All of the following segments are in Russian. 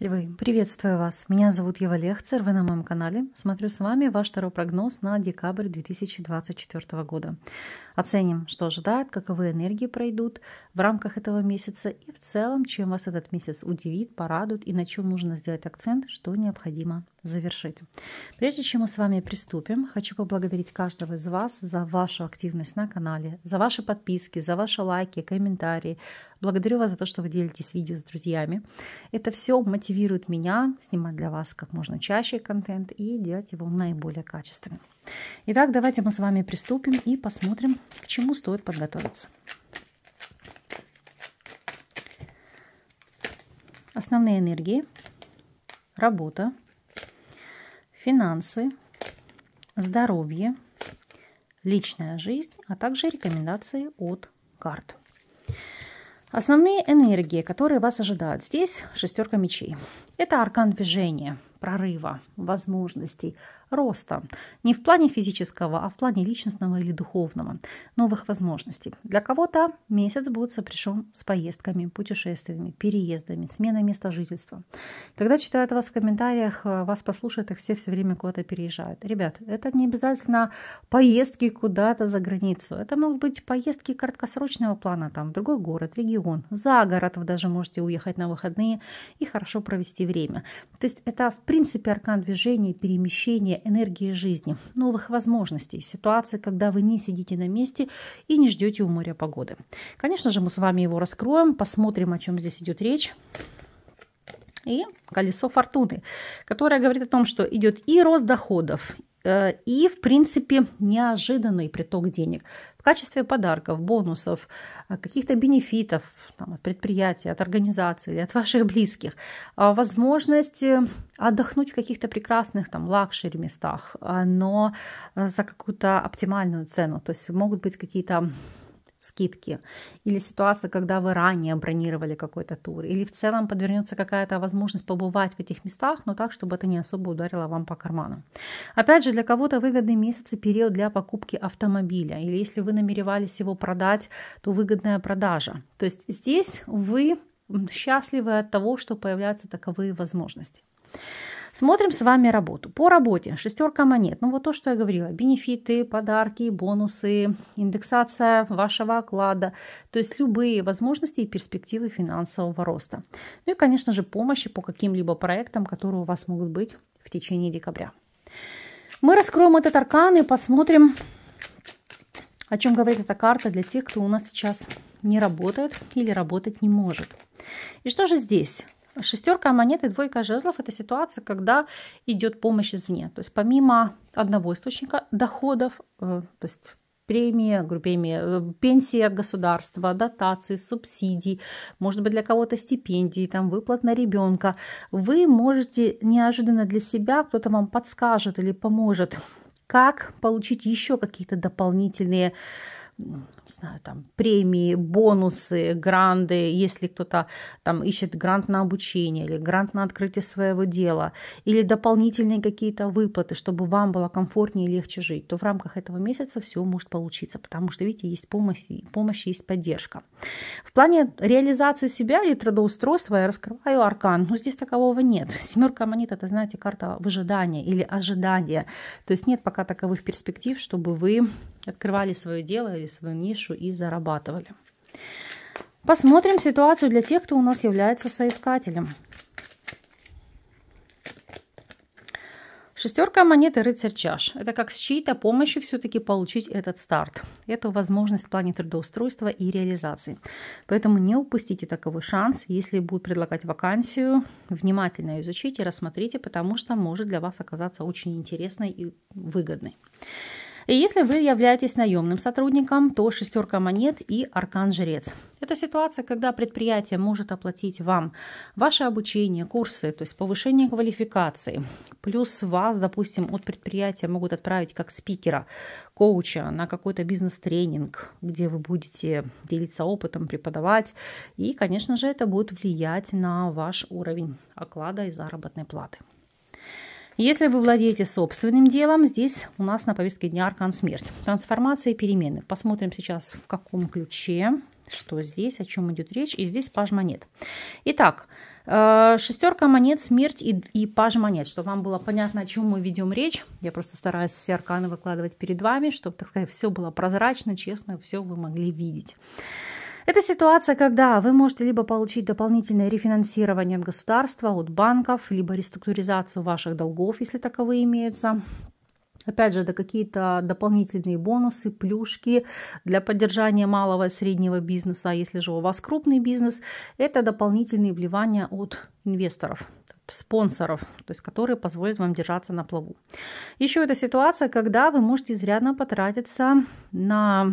Львы, приветствую вас! Меня зовут Ева Лехцер, вы на моем канале. Смотрю с вами ваш второй прогноз на декабрь 2024 года. Оценим, что ожидает, каковы энергии пройдут в рамках этого месяца и в целом, чем вас этот месяц удивит, порадует и на чем нужно сделать акцент, что необходимо завершить. Прежде чем мы с вами приступим, хочу поблагодарить каждого из вас за вашу активность на канале, за ваши подписки, за ваши лайки, комментарии. Благодарю вас за то, что вы делитесь видео с друзьями. Это все мотивирует меня снимать для вас как можно чаще контент и делать его наиболее качественным. Итак, давайте мы с вами приступим и посмотрим, к чему стоит подготовиться. Основные энергии, работа, финансы, здоровье, личная жизнь, а также рекомендации от карт. Основные энергии, которые вас ожидают. Здесь шестерка мечей. Это аркан движения, прорыва, возможностей, роста. Не в плане физического, а в плане личностного или духовного. Новых возможностей. Для кого-то месяц будет сопряжен с поездками, путешествиями, переездами, сменой места жительства. Когда читают вас в комментариях, вас послушают, и все время куда-то переезжают. Ребят, это не обязательно поездки куда-то за границу. Это могут быть поездки краткосрочного плана, там, в другой город, регион, за город вы даже можете уехать на выходные и хорошо провести время. То есть это, в принципе, аркан движения, перемещения, энергии жизни, новых возможностей, ситуации, когда вы не сидите на месте и не ждете у моря погоды. Конечно же, мы с вами его раскроем, посмотрим, о чем здесь идет речь. И колесо фортуны, которое говорит о том, что идет и рост доходов, и, в принципе, неожиданный приток денег в качестве подарков, бонусов, каких-то бенефитов там, от предприятия, от организации или от ваших близких. Возможность отдохнуть в каких-то прекрасных там лакшери местах, но за какую-то оптимальную цену. То есть могут быть какие-то скидки, или ситуация, когда вы ранее бронировали какой-то тур, или в целом подвернется какая-то возможность побывать в этих местах, но так, чтобы это не особо ударило вам по карману. Опять же, для кого-то выгодный месяц и период для покупки автомобиля, или если вы намеревались его продать, то выгодная продажа. То есть здесь вы счастливы от того, что появляются таковые возможности. Смотрим с вами работу. По работе шестерка монет. Ну вот то, что я говорила. Бенефиты, подарки, бонусы, индексация вашего оклада. То есть любые возможности и перспективы финансового роста. Ну и, конечно же, помощи по каким-либо проектам, которые у вас могут быть в течение декабря. Мы раскроем этот аркан и посмотрим, о чем говорит эта карта для тех, кто у нас сейчас не работает или работать не может. И что же здесь? Шестерка монет и двойка жезлов – это ситуация, когда идет помощь извне. То есть помимо одного источника доходов, то есть премии, пенсии от государства, дотации, субсидий, может быть для кого-то стипендии, там, выплат на ребенка, вы можете неожиданно для себя, кто-то вам подскажет или поможет, как получить еще какие-то дополнительные, не знаю, там, премии, бонусы, гранты, если кто-то там ищет грант на обучение или грант на открытие своего дела, или дополнительные какие-то выплаты, чтобы вам было комфортнее и легче жить, то в рамках этого месяца все может получиться, потому что, видите, есть помощь, есть поддержка. В плане реализации себя или трудоустройства я раскрываю аркан, но здесь такового нет. Семерка монет – это, знаете, карта выжидания или ожидания, то есть нет пока таковых перспектив, чтобы вы открывали свое дело или свою нишу и зарабатывали. Посмотрим ситуацию для тех, кто у нас является соискателем. Шестерка монет и рыцарь чаш. Это как с чьей-то помощью все-таки получить этот старт. Эту возможность в плане трудоустройства и реализации. Поэтому не упустите таковой шанс. Если будут предлагать вакансию, внимательно ее изучите, рассмотрите, потому что может для вас оказаться очень интересной и выгодной. И если вы являетесь наемным сотрудником, то шестерка монет и аркан жрец. Это ситуация, когда предприятие может оплатить вам ваше обучение, курсы, то есть повышение квалификации. Плюс вас, допустим, от предприятия могут отправить как спикера, коуча на какой-то бизнес-тренинг, где вы будете делиться опытом, преподавать. И, конечно же, это будет влиять на ваш уровень оклада и заработной платы. Если вы владеете собственным делом, здесь у нас на повестке дня аркан смерть. Трансформация и перемены. Посмотрим сейчас, в каком ключе, что здесь, о чем идет речь. И здесь паж монет. Итак, Шестерка монет, смерть и паж монет. Чтобы вам было понятно, о чем мы ведем речь. Я просто стараюсь все арканы выкладывать перед вами, чтобы, так сказать, все было прозрачно, честно, все вы могли видеть. Это ситуация, когда вы можете либо получить дополнительное рефинансирование от государства, от банков, либо реструктуризацию ваших долгов, если таковые имеются. Опять же, какие-то дополнительные бонусы, плюшки для поддержания малого и среднего бизнеса. Если же у вас крупный бизнес, это дополнительные вливания от инвесторов, спонсоров, то есть которые позволят вам держаться на плаву. Еще это ситуация, когда вы можете изрядно потратиться на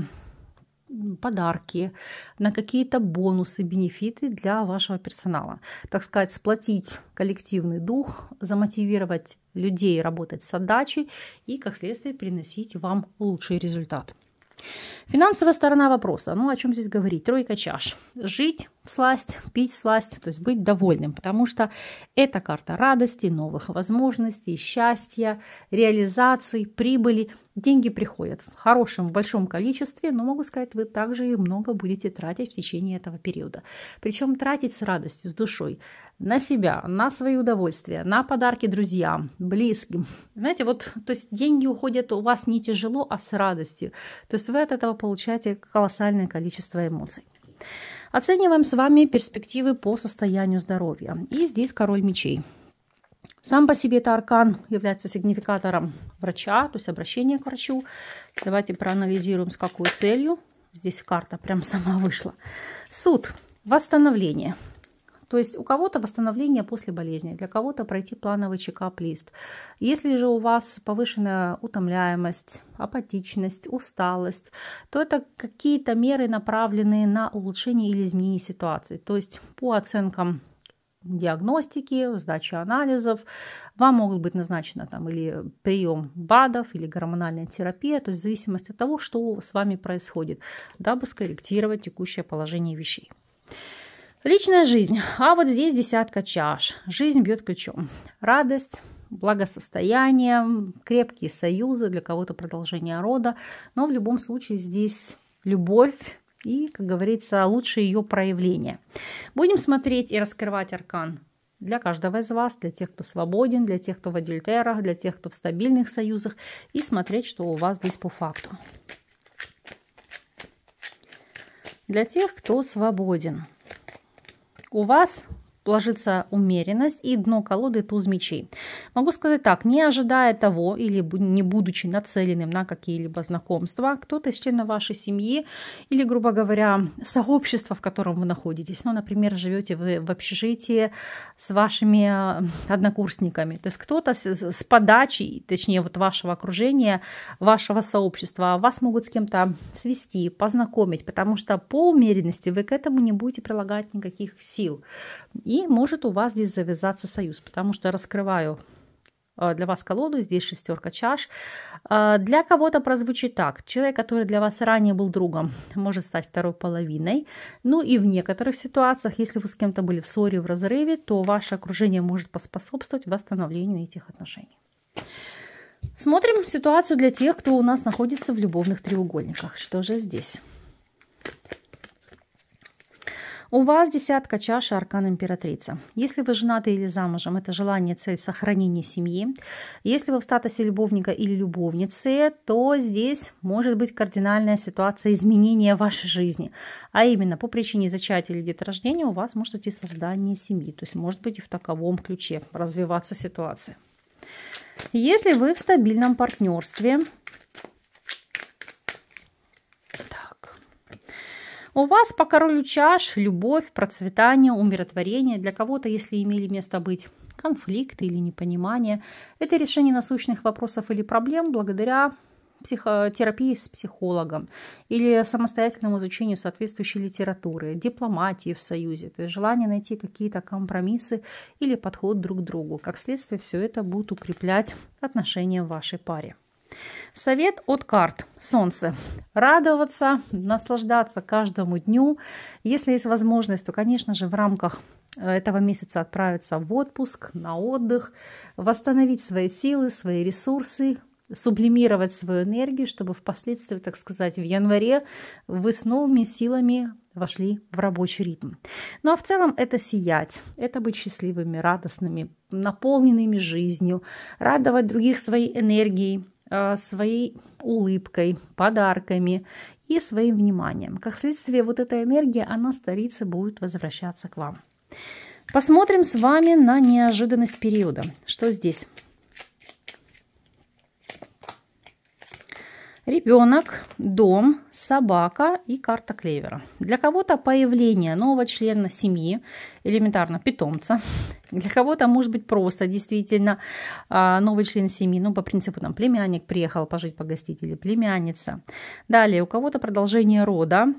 подарки, на какие-то бонусы, бенефиты для вашего персонала. Так сказать, сплотить коллективный дух, замотивировать людей работать с отдачей и, как следствие, приносить вам лучший результат. Финансовая сторона вопроса. Ну, о чем здесь говорить? Тройка чаш. Жить всласть, пить всласть, то есть быть довольным, потому что это карта радости, новых возможностей, счастья, реализации, прибыли. Деньги приходят в хорошем, в большом количестве, но, могу сказать, вы также и много будете тратить в течение этого периода. Причем тратить с радостью, с душой. На себя, на свои удовольствия, на подарки друзьям, близким. Знаете, вот, то есть деньги уходят у вас не тяжело, а с радостью. То есть вы от этого получаете колоссальное количество эмоций. Оцениваем с вами перспективы по состоянию здоровья. И здесь король мечей. Сам по себе это аркан является сигнификатором врача, то есть обращение к врачу. Давайте проанализируем, с какой целью. Здесь карта прям сама вышла. Суд. Восстановление. То есть у кого-то восстановление после болезни, для кого-то пройти плановый чекап-лист. Если же у вас повышенная утомляемость, апатичность, усталость, то это какие-то меры, направленные на улучшение или изменение ситуации. То есть по оценкам диагностики, сдачи анализов вам могут быть назначены там или прием БАДов, или гормональная терапия, то есть в зависимости от того, что с вами происходит, дабы скорректировать текущее положение вещей. Личная жизнь. А вот здесь десятка чаш. Жизнь бьет ключом. Радость, благосостояние, крепкие союзы, для кого-то продолжение рода. Но в любом случае здесь любовь и, как говорится, лучшее ее проявление. Будем смотреть и раскрывать аркан для каждого из вас, для тех, кто свободен, для тех, кто в адюльтерах, для тех, кто в стабильных союзах, и смотреть, что у вас здесь по факту. Для тех, кто свободен. У вас ложится умеренность и дно колоды туз мечей. Могу сказать так, не ожидая того или не будучи нацеленным на какие-либо знакомства, кто-то из членов вашей семьи или, грубо говоря, сообщества, в котором вы находитесь, ну, например, живете вы в общежитии с вашими однокурсниками, то есть кто-то с подачи, точнее, вот вашего окружения, вашего сообщества, вас могут с кем-то свести, познакомить, потому что по умеренности вы к этому не будете прилагать никаких сил. И может у вас здесь завязаться союз, потому что раскрываю для вас колоду, здесь шестерка чаш. Для кого-то прозвучит так. Человек, который для вас ранее был другом, может стать второй половиной. Ну и в некоторых ситуациях, если вы с кем-то были в ссоре, в разрыве, то ваше окружение может поспособствовать восстановлению этих отношений. Смотрим ситуацию для тех, кто у нас находится в любовных треугольниках. Что же здесь? У вас десятка чаш, аркан императрица. Если вы женаты или замужем, это желание, цель сохранения семьи. Если вы в статусе любовника или любовницы, то здесь может быть кардинальная ситуация изменения вашей жизни. А именно по причине зачатия или деторождения у вас может идти создание семьи. То есть может быть и в таковом ключе развиваться ситуация. Если вы в стабильном партнерстве, у вас по королю чаш любовь, процветание, умиротворение. Для кого-то, если имели место быть конфликты или непонимание, это решение насущных вопросов или проблем благодаря терапии с психологом или самостоятельному изучению соответствующей литературы, дипломатии в союзе, то есть желание найти какие-то компромиссы или подход друг к другу. Как следствие, все это будет укреплять отношения в вашей паре. Совет от карт. Солнце. Радоваться, наслаждаться каждому дню. Если есть возможность, то, конечно же, в рамках этого месяца отправиться в отпуск, на отдых, восстановить свои силы, свои ресурсы, сублимировать свою энергию, чтобы впоследствии, так сказать, в январе вы с новыми силами вошли в рабочий ритм. Ну а в целом это сиять, это быть счастливыми, радостными, наполненными жизнью, радовать других своей энергией, своей улыбкой, подарками и своим вниманием. Как следствие, вот эта энергия, она старится, будет возвращаться к вам. Посмотрим с вами на неожиданность периода. Что здесь? Ребенок, дом, собака и карта клевера. Для кого-то появление нового члена семьи, элементарно питомца. Для кого-то может быть просто действительно новый член семьи, ну по принципу там племянник приехал пожить, погостить или племянница. Далее у кого-то продолжение рода,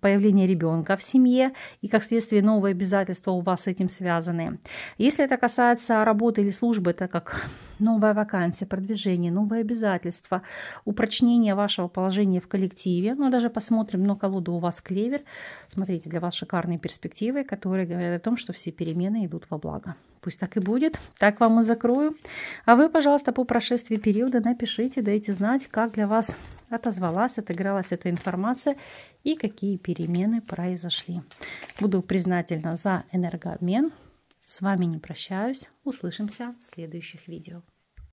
появление ребенка в семье и, как следствие, новые обязательства у вас с этим связаны. Если это касается работы или службы, это как новая вакансия, продвижение, новые обязательства, упрочнение вашего положения в коллективе. Ну, даже посмотрим на колоду у вас клевер. Смотрите, для вас шикарные перспективы, которые говорят о том, что все перемены идут во благо. Пусть так и будет. Так вам и закрою. А вы, пожалуйста, по прошествии периода напишите, дайте знать, как для вас отозвалась, отыгралась эта информация и какие перемены произошли. Буду признательна за энергообмен. С вами не прощаюсь. Услышимся в следующих видео.